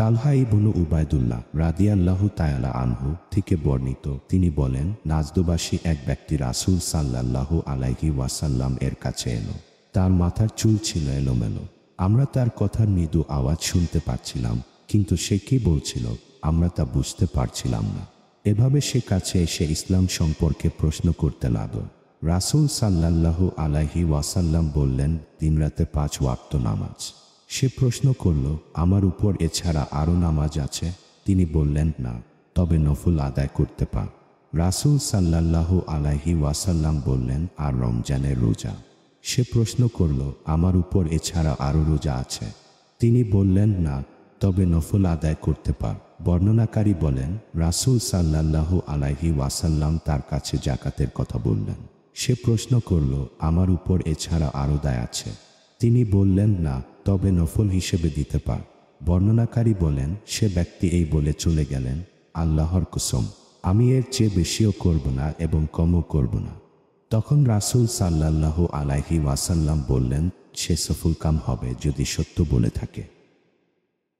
তালহা ইবনু উবায়দুল্লাহ রাদিয়াল্লাহু তাআলা আনহু থেকে বর্ণিত, তিনি বলেন, নাজদবাসী এক ব্যক্তি রাসূল সাল্লাল্লাহু আলাইহি ওয়াসাল্লাম এর কাছে এলো। তার মাথার চুল ছিল এলোমেলো। আমরা তার কথার মৃদু আওয়াজ শুনতে পাচ্ছিলাম, কিন্তু সে কি বলছিল আমরা তা বুঝতে পারছিলাম না। এভাবে সে কাছে এসে ইসলাম সম্পর্কে প্রশ্ন করতে লাগল। রাসূল সাল্লাল্লাহু আলাইহি ওয়াসাল্লাম বললেন, দিনরাতে 5 ওয়াক্ত নামাজ। সে প্রশ্ন করল, আমার উপর এছাড়া আরও নামাজ আছে? তিনি বললেন, না, তবে নফল আদায় করতে পার। রাসূল সাল্লাল্লাহু আলাইহি ওয়াসাল্লাম বললেন, আর রমজানের রোজা? সে প্রশ্ন করল, আমার উপর এছাড়া আরও রোজা আছে? তিনি বললেন, না, তবে নফল আদায় করতে পার। বর্ণনাকারী বলেন, রাসূল সাল্লাল্লাহু আলাইহি ওয়াসাল্লাম তার কাছে যাকাতের কথা বললেন। সে প্রশ্ন করল, আমার উপর এছাড়া আরও দায় আছে? তিনি বললেন, না, তবে নফল হিসেবে দিতে পার। বর্ণনাকারী বলেন, সে ব্যক্তি এই বলে চলে গেলেন, আল্লাহর কসম, আমি এর চেয়ে বেশিও করব না এবং কমও করব না। তখন রাসূল সাল্লাল্লাহু আলাইহি ওয়াসাল্লাম বললেন, সে সফলকাম হবে যদি সত্য বলে থাকে।